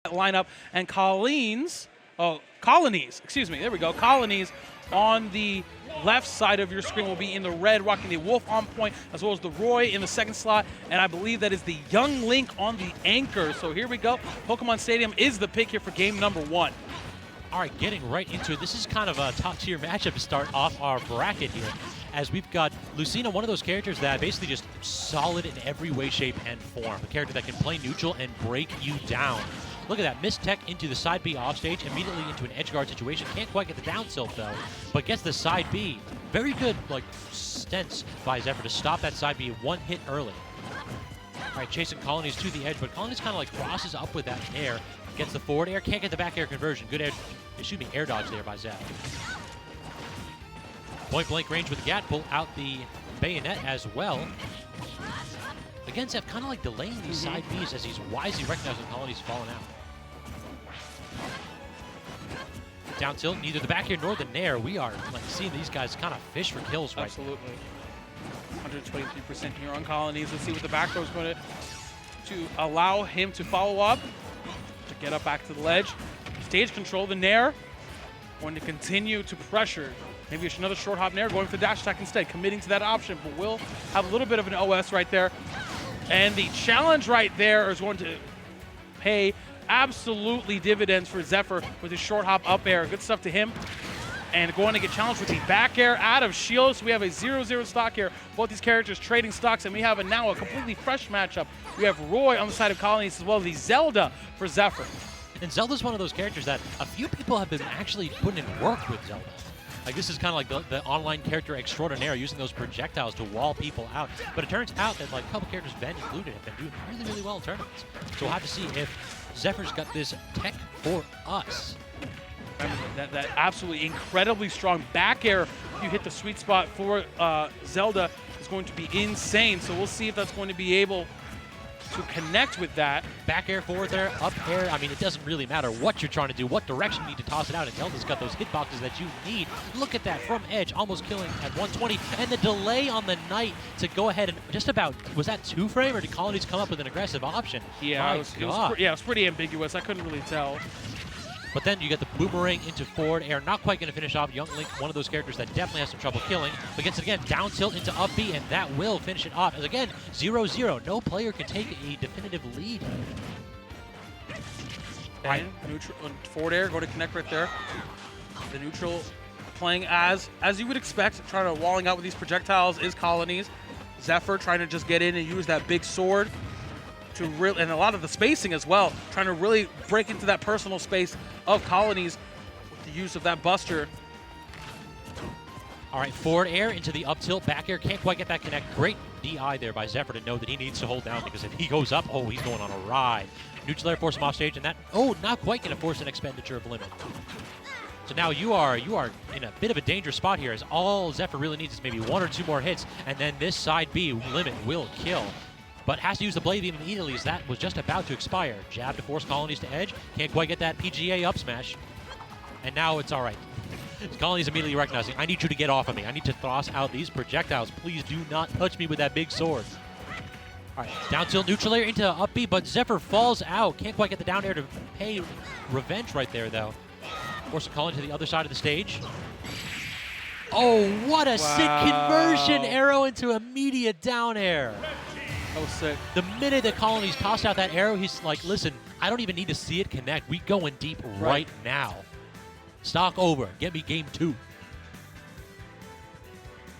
lineup, and Colinies, excuse me, there we go. Colinies on the left side of your screen will be in the red, rocking the Wolf on point, as well as the Roy in the second slot, and I believe that is the Young Link on the anchor. So here we go. Pokemon Stadium is the pick here for game number 1. All right, getting right into it. This is kind of a top-tier matchup to start off our bracket here, as we've got Lucina, one of those characters that basically just solid in every way, shape, and form. A character that can play neutral and break you down. Look at that, missed tech into the side B offstage, immediately into an edge guard situation. Can't quite get the down tilt though, but gets the side B. Very good, like, stents by Zephyr to stop that side B one hit early. All right, chasing Colonies to the edge, but Colonies kind of like crosses up with that air. Gets the forward air, can't get the back air conversion. Good air dodge there by Zeph. Point blank range with the Gat, pull out the bayonet as well. Again, Zeph kind of like delaying these side Bs as he's wisely recognizing Colonies falling out. Down tilt, neither the back air nor the nair. We are like seeing these guys kind of fish for kills right now. Absolutely. 123% here on Colonies. Let's see what the back row is going to allow him to follow up, to get up back to the ledge. Stage control, the nair, going to continue to pressure. Maybe it's another short hop nair, going for the dash attack instead, committing to that option, but will have a little bit of an OS right there. And the challenge right there is going to pay absolutely dividends for Zephyr with his short hop up air. Good stuff to him. And going to get challenged with the back air out of shield. So we have a 0-0 stock here. Both these characters trading stocks, and we have now a completely fresh matchup. We have Roy on the side of Colonies as well as the Zelda for Zephyr. And Zelda's one of those characters that a few people have been actually putting in work with Zelda. Like, this is kind of like the online character extraordinaire, using those projectiles to wall people out. But it turns out that like a couple characters, Ben included, have been doing really, really well in tournaments. So we'll have to see if Zephyr's got this tech for us. That absolutely incredibly strong back air, if you hit the sweet spot for Zelda, is going to be insane. So we'll see if that's going to be able to connect with that. Back air, forward air, up air. I mean, it doesn't really matter what you're trying to do, what direction you need to toss it out, and Zelda's got those hitboxes that you need. Look at that, from edge, almost killing at 120, and the delay on the Knight to go ahead and just about, was that 2-frame, or did Colonies come up with an aggressive option? Yeah, it was pretty ambiguous. I couldn't really tell. But then you get the boomerang into forward air, not quite going to finish off Young Link, one of those characters that definitely has some trouble killing, but gets it again, down tilt into up B, and that will finish it off. As again, 0-0, no player can take a definitive lead. Right, neutral, forward air, go to connect right there. The neutral playing as you would expect, trying to walling out with these projectiles is Colonies. Zephyr trying to just get in and use that big sword to really, and a lot of the spacing as well, trying to really break into that personal space of Colonies with the use of that buster. All right, forward air into the up tilt, back air, can't quite get that connect. Great DI there by Zephyr to know that he needs to hold down, because if he goes up, oh, he's going on a ride. Neutral air force him off stage, and that, oh, not quite going to force an expenditure of limit. So now you are in a bit of a dangerous spot here, as all Zephyr really needs is maybe 1 or 2 more hits, and then this side B limit will kill. But has to use the Blade Beam immediately, as that was just about to expire. Jab to force Colonies to edge. Can't quite get that PGA up smash. And now it's all right. Colonies immediately recognizing, I need you to get off of me. I need to toss out these projectiles. Please do not touch me with that big sword. All right, down tilt, neutral air into up B, but Zephyr falls out. Can't quite get the down air to pay revenge right there, though. Forcing Colin to the other side of the stage. Oh, what a sick conversion. Arrow into immediate down air. That was sick. The minute that Colonies tossed out that arrow, he's like, listen, I don't even need to see it connect. We going deep right now. Stock over. Get me game 2.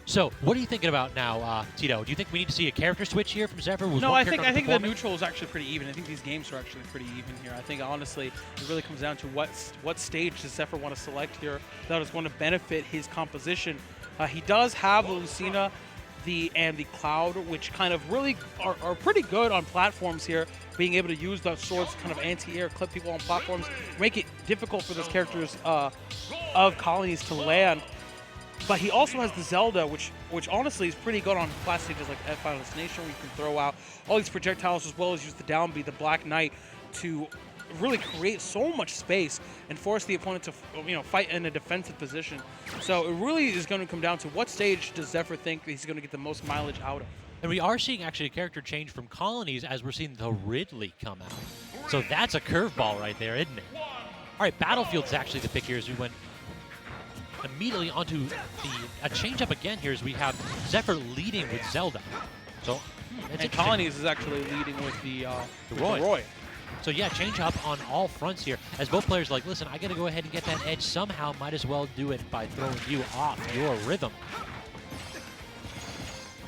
So, what are you thinking about now, Tito? Do you think we need to see a character switch here from Zephyr? No, I think the neutral is actually pretty even. I think these games are actually pretty even here. I think, honestly, it really comes down to what stage does Zephyr want to select here that is going to benefit his composition. He does have the Lucina and the Cloud, which kind of really are pretty good on platforms here, being able to use those swords to kind of anti-air, clip people on platforms, make it difficult for those characters of Colonies to land. But he also has the Zelda, which honestly is pretty good on class stages like at Final Destination, where you can throw out all these projectiles as well as use the down B, the Black Knight, to really create so much space and force the opponent to fight in a defensive position. So it really is going to come down to what stage does Zephyr think he's going to get the most mileage out of. And we are seeing actually a character change from Colonies, as we're seeing the Ridley come out. So that's a curveball right there, isn't it? All right, Battlefield's actually the pick here as we went immediately onto a change-up again here as we have Zephyr leading with Zelda. So, and Colinies is actually leading with the Roy. Roy. So yeah, change up on all fronts here. As both players are like, listen, I got to go ahead and get that edge somehow. Might as well do it by throwing you off your rhythm.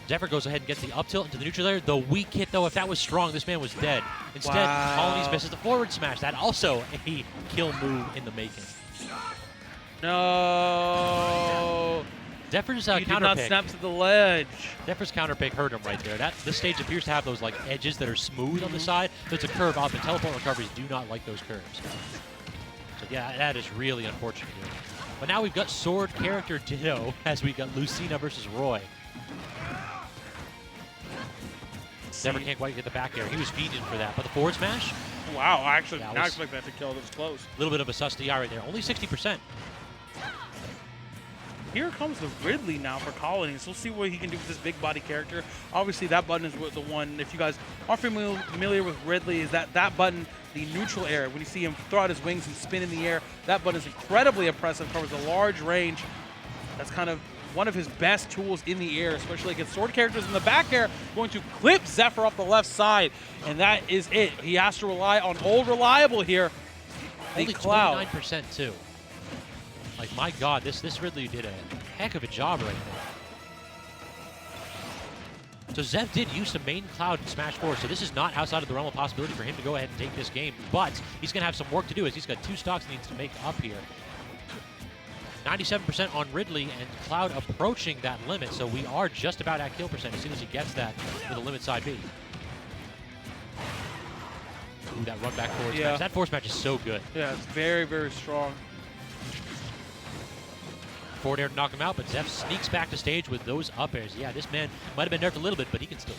Zephyr goes ahead and gets the up tilt into the neutral layer. The weak hit, though, if that was strong, this man was dead. Instead, Colinies misses the forward smash. That also a kill move in the making. No. Zephyr's he did counter not pick. snap to the ledge. Zephyr's counter pick hurt him right there. This stage appears to have those like edges that are smooth on the side. So it's a curve up, and teleport recoveries do not like those curves. So yeah, that is really unfortunate here. But now we've got sword character ditto as we got Lucina versus Roy. Zephyr can't quite get the back air. He was feeding for that, but the forward smash. Wow, I actually not expect that to kill. That was close. A little bit of a sus DI right there. Only 60%. Here comes the Ridley now for Colinies. We'll see what he can do with this big body character. Obviously, that button is the one, if you guys aren't familiar with Ridley, is that button, the neutral air. When you see him throw out his wings and spin in the air, that button is incredibly impressive, covers a large range. That's kind of one of his best tools in the air, especially against sword characters in the back air, going to clip Zephyr up the left side. And that is it. He has to rely on old reliable here. Only Cloud. 29% too. Like, my God, this Ridley did a heck of a job right there. So Zev did use some main Cloud in Smash 4, so this is not outside of the realm of possibility for him to go ahead and take this game. But he's going to have some work to do as he's got 2 stocks he needs to make up here. 97% on Ridley, and Cloud approaching that limit, so we are just about at kill percent as soon as he gets that with a limit side B. Ooh, that run back forward smash. That forward smash is so good. Yeah, it's very, very strong. Forward air to knock him out, but Zeph sneaks back to stage with those up airs. Yeah, this man might have been nerfed a little bit, but he can still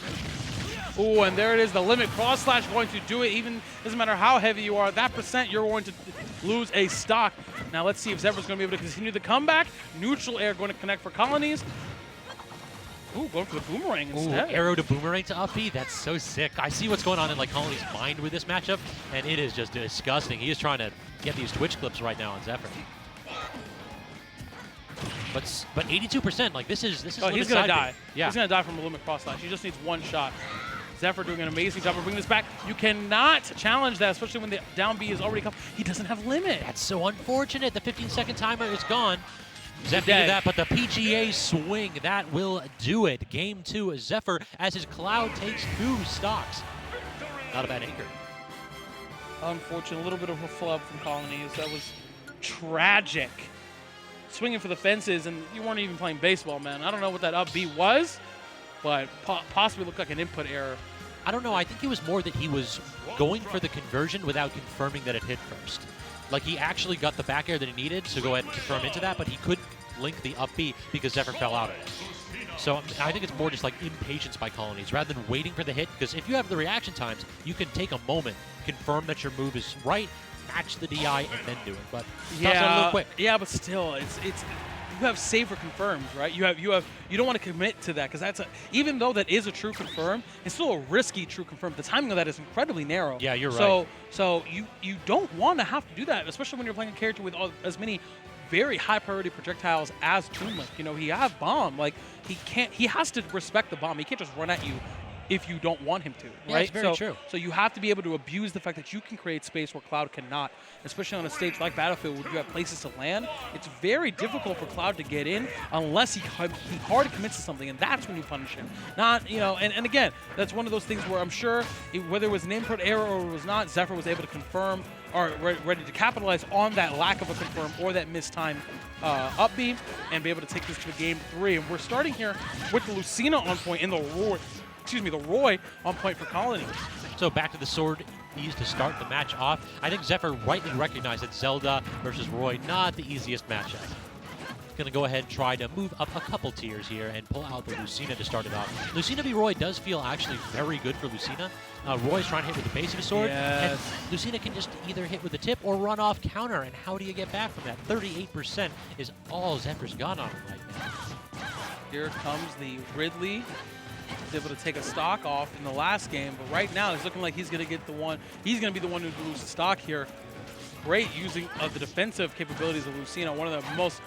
Oh, and there it is, the limit cross slash going to do it. Even doesn't matter how heavy you are, that percent you're going to lose a stock. Now let's see if Zephyr's going to be able to continue the comeback. Neutral air going to connect for Colinies. Ooh, going for the boomerang instead. Ooh, arrow to boomerang to up B. That's so sick. I see what's going on in like Colinies' mind with this matchup, and it is just disgusting. He is trying to get these Twitch clips right now on Zephyr. But 82%, like this is oh, he's gonna die. Yeah, he's gonna die from a limit cross slash. He just needs one shot. Zephyr doing an amazing job of bringing this back. You cannot challenge that, especially when the down B is already come. He doesn't have limit. That's so unfortunate. The 15-second timer is gone. Zephyr did that, but the PGA swing, that will do it. Game 2, Zephyr, as his Cloud takes 2 stocks. Not a bad anchor. Unfortunate, a little bit of a flub from Colinies. That was tragic. Swinging for the fences, and you weren't even playing baseball, man. I don't know what that up B was, but possibly looked like an input error. I don't know. I think it was more that he was going for the conversion without confirming that it hit first. Like, he actually got the back air that he needed to go ahead and confirm into that, but he couldn't link the up B because Zephyr fell out of it. So I think it's more just like impatience by Colinies rather than waiting for the hit, because if you have the reaction times, you can take a moment, confirm that your move is right, match the DI, and then do it. But yeah, a little quick. Yeah, but still, it's you have save or confirmed, right? You don't want to commit to that, because even though that is a true confirm, it's still a risky true confirm. The timing of that is incredibly narrow. Yeah, you're right. So you don't want to have to do that, especially when you're playing a character with as many very high priority projectiles as Toon Link. You know, he has bomb. Like, he has to respect the bomb. He can't just run at you if you don't want him to, yeah, right? That's very true. So you have to be able to abuse the fact that you can create space where Cloud cannot, especially on a stage like Battlefield where you have places to land. It's very difficult for Cloud to get in unless he hard commits to something, and that's when you punish him. Not, you know, and again, that's one of those things where I'm sure whether it was an input error or it was not, Zephyr was able to confirm or ready to capitalize on that lack of a confirm or that missed time up B and be able to take this to game 3. And we're starting here with the Lucina on point in the Roy on point for Colinies. So back to the sword ease to start the match off. I think Zephyr rightly recognized that Zelda versus Roy, not the easiest matchup. Going to go ahead and try to move up a couple tiers here and pull out the Lucina to start it off. Lucina v. Roy does feel actually very good for Lucina. Roy's trying to hit with the base of his sword, and Lucina can just either hit with the tip or run off counter, and how do you get back from that? 38% is all Zephyr's got on him right now. Here comes the Ridley. was able to take a stock off in the last game, but right now it's looking like he's going to get the one. He's going to be the one who loses the stock here. Great using of the defensive capabilities of Lucina. One of the most.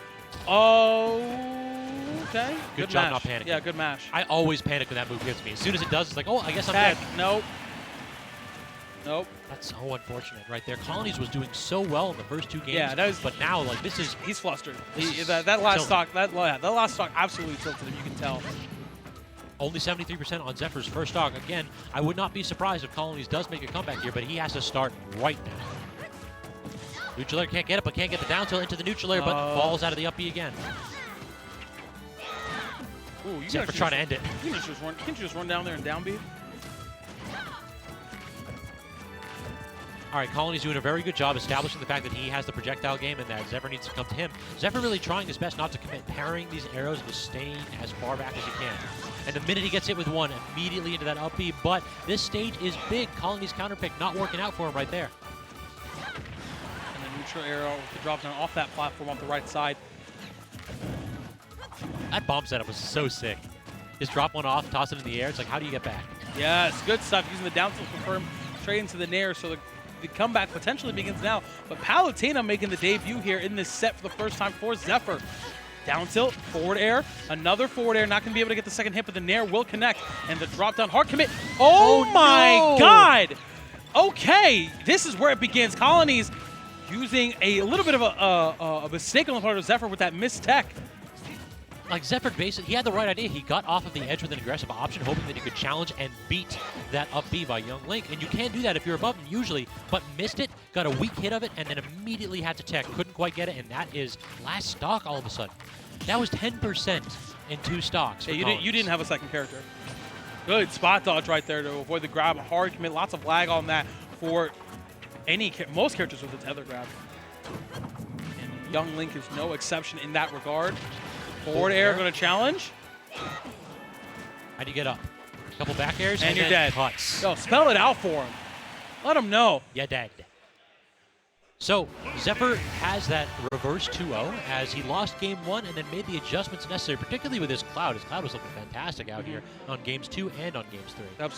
Oh, okay. Good job mash. not panicking. Yeah, good mash. I always panic when that move hits me. As soon as it does, it's like, oh, I guess I'm dead. Nope. Nope. That's so unfortunate right there. Colonies was doing so well in the first 2 games. Yeah, that was, but now, like, this is... He's flustered. That last stock, that last stock absolutely tilted him, you can tell. Only 73% on Zephyr's first stock. Again, I would not be surprised if Colonies does make a comeback here, but he has to start right now. Neutral air can't get it, but can't get the down tilt into the neutral air, but falls out of the up B again. Ooh, Zephyr trying to end it. Can't you just run down there and down B? All right, Colinies doing a very good job establishing the fact that he has the projectile game and that Zephyr needs to come to him. Zephyr really trying his best not to commit, parrying these arrows and just staying as far back as he can. And the minute he gets hit with one, immediately into that up B. But this stage is big. Colinies counterpick not working out for him right there. And the neutral arrow with the drop down off that platform on the right side. That bomb setup was so sick. Just drop one off, toss it in the air. It's like, how do you get back? Yes, good stuff. Using the down tilt confirm straight into the nair, so the comeback potentially begins now. But Palutena making the debut here in this set for the first time for Zephyr. Down tilt, forward air, another forward air. Not going to be able to get the second hit, but the nair will connect. And the drop down hard commit. Oh my God! Okay, this is where it begins. Colinies using a little bit of a mistake on the part of Zephyr with that missed tech. Like Zephyr basically, he had the right idea. He got off of the edge with an aggressive option, hoping that he could challenge and beat that up B by Young Link. And you can't do that if you're above him usually, but missed it, got a weak hit of it, and then immediately had to tech. Couldn't quite get it, and that is last stock all of a sudden. That was 10% in 2 stocks. Yeah, you didn't have a second character. Good spot dodge right there to avoid the grab. Hard commit, lots of lag on that for most characters with the tether grab. And Young Link is no exception in that regard. Forward air going to challenge. How do you get up? A couple back airs and you're dead. Cuts. Yo, spell it out for him. Let him know. You're dead. So Zephyr has that reverse 2-0 as he lost game 1 and then made the adjustments necessary, particularly with his Cloud. His Cloud was looking fantastic out here on games 2 and on games 3. Absolutely.